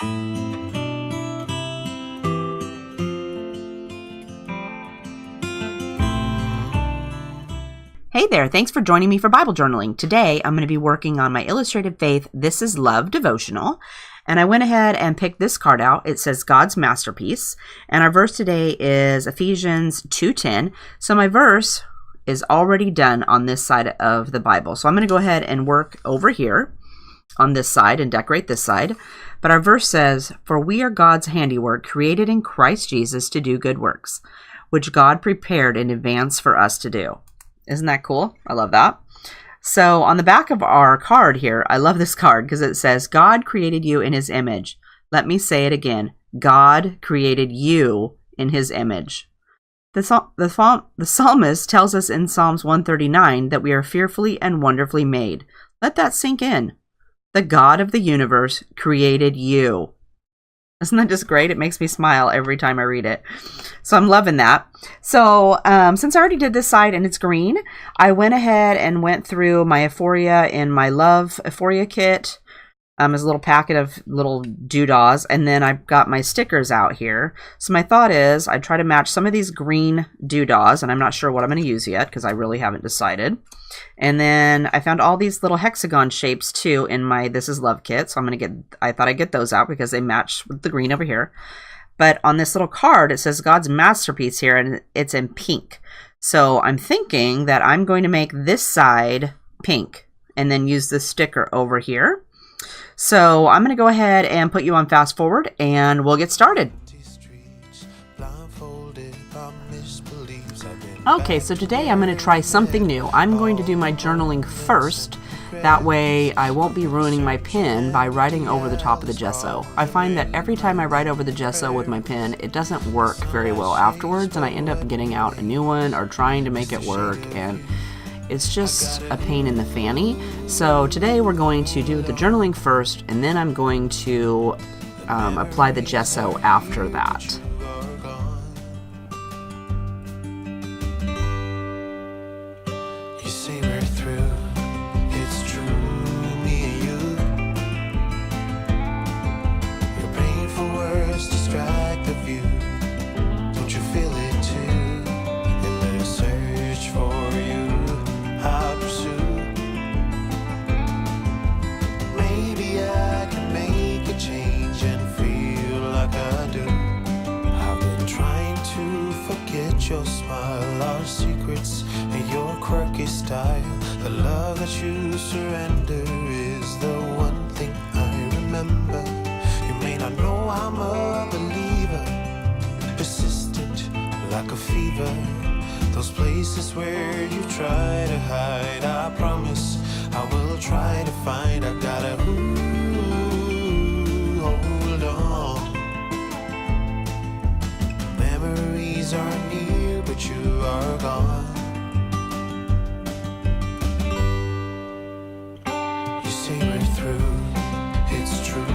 Hey there, thanks for joining me for Bible journaling. Today, I'm going to be working on my Illustrated Faith This Is Love devotional. And I went ahead and picked this card out. It says God's Masterpiece. And our verse today is Ephesians 2:10. So my verse is already done on this side of the Bible. So I'm going to go ahead and work over here on this side and decorate this side. But our verse says, "For we are God's handiwork, created in Christ Jesus to do good works, which God prepared in advance for us to do." Isn't that cool? I love that. So on the back of our card here, I love this card because it says, God created you in his image. Let me say it again. God created you in his image. The psalmist tells us in Psalms 139 that we are fearfully and wonderfully made. Let that sink in. The God of the universe created you. Isn't that just great? It makes me smile every time I read it. So I'm loving that. So since I already did this side and it's green, I went ahead and went through my Euphoria in my Love Euphoria kit. As a little packet of little doodahs. And then I've got my stickers out here. So my thought is I'd try to match some of these green doodahs. And I'm not sure what I'm going to use yet because I really haven't decided. And then I found all these little hexagon shapes too in my This Is Love kit. So I thought I'd get those out because they match with the green over here. But on this little card, it says God's Masterpiece here, and it's in pink. So I'm thinking that I'm going to make this side pink and then use the sticker over here. So I'm going to go ahead and put you on fast forward and we'll get started. Okay, so today I'm going to try something new. I'm going to do my journaling first. That way I won't be ruining my pen by writing over the top of the gesso. I find that every time I write over the gesso with my pen, it doesn't work very well afterwards, and I end up getting out a new one or trying to make it work, and it's just a pain in the fanny. So today we're going to do the journaling first, and then I'm going to apply the gesso after that. You say we're through, it's true, me and you. Your painful words distract the view. Don't you feel it too? In the search for you, I pursue. Maybe I can make a change and feel like I do. I've been trying to forget your smile, our secrets, and your quirky style. The love that you surrender is the one thing I remember. You may not know I'm a believer, persistent like a fever. Those places where you try to hide, I promise I will try to find. I gotta hold on. Memories are near, but you are gone. You say we're through, it's true,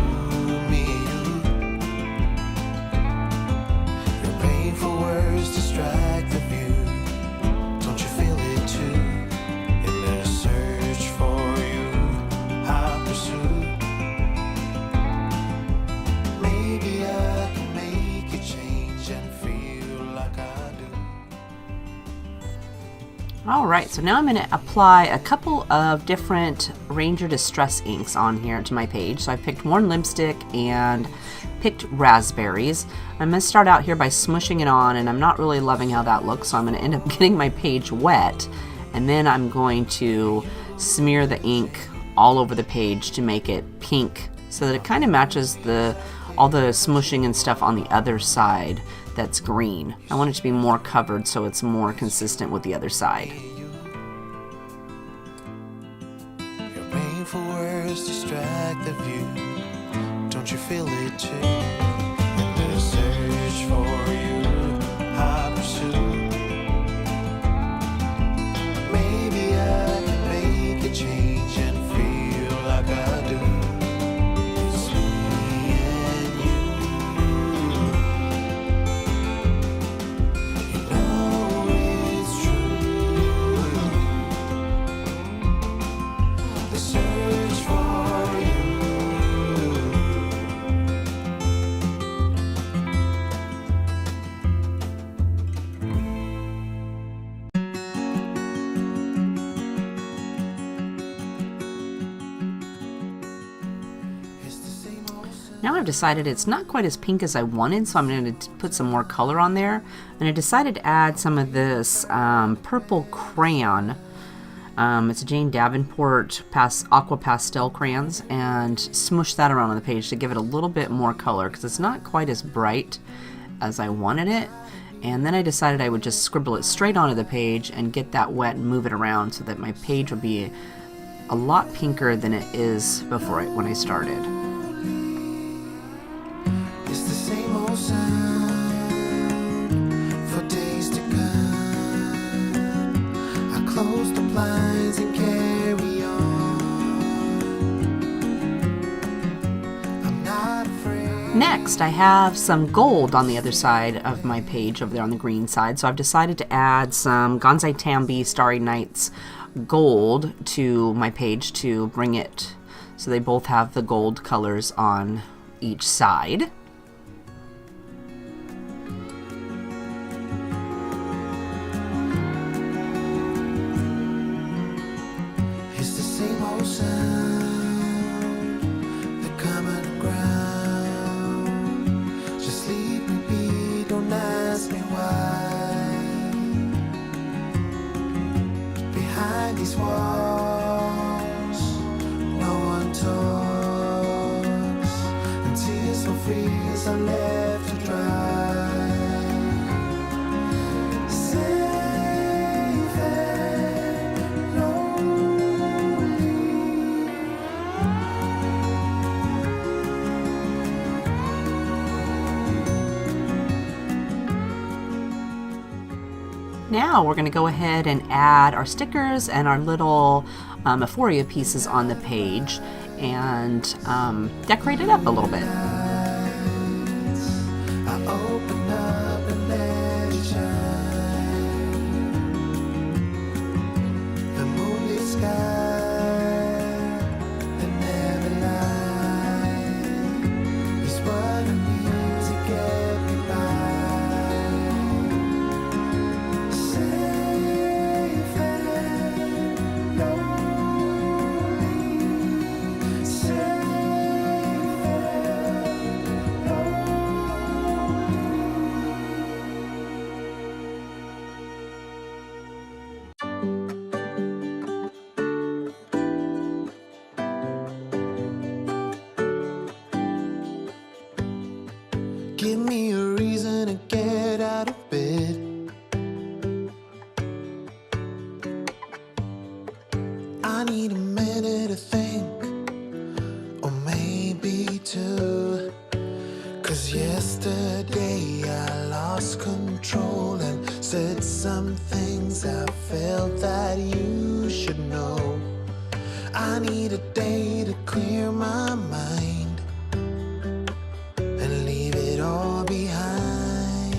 me and you. Your painful words distract the view. Don't you feel it too? In their search for you, I pursue. Maybe I can make a change and feel like I do. Alright, so now I'm going to apply a couple of different Ranger Distress inks on here to my page. So I picked Worn Lipstick and picked Raspberries. I'm going to start out here by smushing it on, and I'm not really loving how that looks, so I'm going to end up getting my page wet, and then I'm going to smear the ink all over the page to make it pink so that it kind of matches all the smushing and stuff on the other side that's green. I want it to be more covered so it's more consistent with the other side. Your painful words distract the view. Don't you feel it too? In the search for you, I pursue. Maybe I can make a change and feel like I do. It's me and you. You know it's true. The search for you. Now I've decided it's not quite as pink as I wanted, so I'm going to put some more color on there. And I decided to add some of this purple crayon. It's a Jane Davenport Aqua Pastel crayons, and smush that around on the page to give it a little bit more color because it's not quite as bright as I wanted it. And then I decided I would just scribble it straight onto the page and get that wet and move it around so that my page would be a lot pinker than it is when I started. It's the same old sound for days to come. I close the blinds and carry on. I'm not afraid. Next, I have some gold on the other side of my page over there on the green side. So I've decided to add some Gonzai Tambi Starry Nights gold to my page to bring it so they both have the gold colors on each side. It's the same old sound, the common ground. Just leave me be, don't ask me why. Behind these walls, no one talks, and tears for fears are left to dry. Safe and lonely. Now we're going to go ahead and add our stickers and our little Euphoria pieces on the page and decorate it up a little bit. I open up and let it shine. The moonlit sky, the never light, is what I need to get me by. Safe and lonely, safe and give me a reason to get out of bed. I need a minute to think, or maybe two. 'Cause yesterday I lost control and said some things I felt that you should know. I need a day to clear my mind and leave it all behind.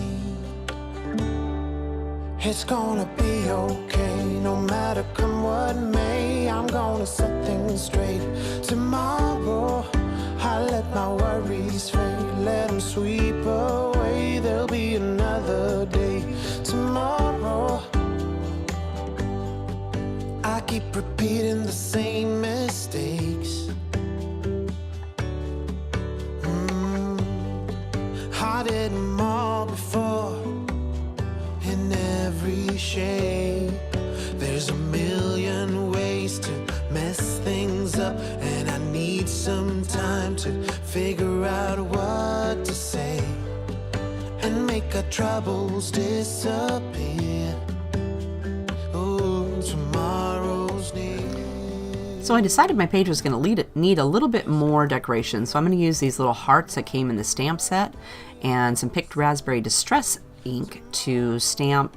It's gonna be okay, no matter come what may. I'm gonna set things straight. Tomorrow, I let my worries fade, let them sweep away. There'll be another day. Tomorrow, I keep repeating the same mistakes. I did them all before, in every shape. There's a million ways to mess things up, and I need some time to figure out what to say and make our troubles disappear. Oh, tomorrow's near. So I decided my page was going to need a little bit more decoration. So I'm going to use these little hearts that came in the stamp set and some picked raspberry distress ink to stamp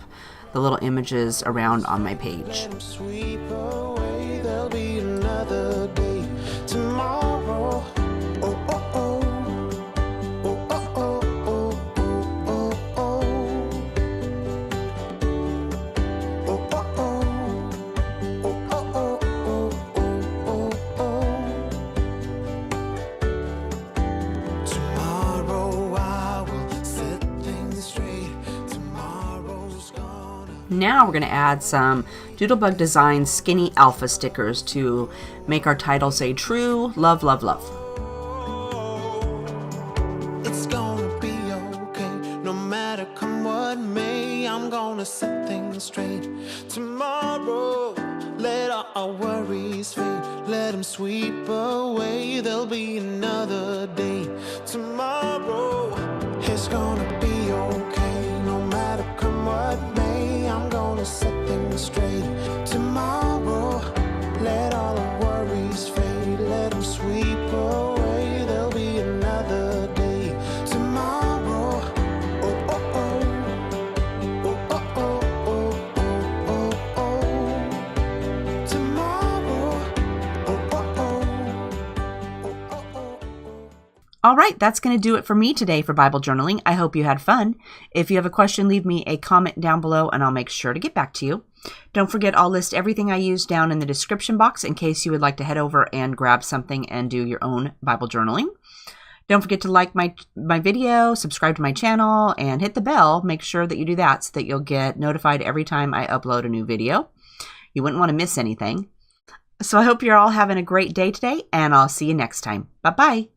the little images around on my page. Let 'em sweep away, there'll be another day. Tomorrow, oh, oh, oh. Oh, oh, oh, oh, oh, oh, oh. Oh, oh, oh. Oh, oh, oh, oh, oh, oh. Tomorrow I will set things straight. Tomorrow's gonna. Now we're going to add some Doodlebug Design Skinny Alpha stickers to make our title say True, Love, Love, Love. gonna set things straight. Tomorrow, let our worries fade. Let them sweep away. There'll be another day. Tomorrow, it's gonna be okay. No matter come what may, I'm gonna set things straight. Tomorrow, let all the worries fade. Let them sweep away. There'll be another day. Tomorrow, oh, oh, oh. Oh, oh, oh, oh, oh, oh, oh. Tomorrow, oh, oh, oh. Oh, oh, oh. All right, that's going to do it for me today for Bible journaling. I hope you had fun. If you have a question, leave me a comment down below and I'll make sure to get back to you. Don't forget, I'll list everything I use down in the description box in case you would like to head over and grab something and do your own Bible journaling. Don't forget to like my video, subscribe to my channel, and hit the bell. Make sure that you do that so that you'll get notified every time I upload a new video. You wouldn't want to miss anything. So I hope you're all having a great day today, and I'll see you next time. Bye-bye.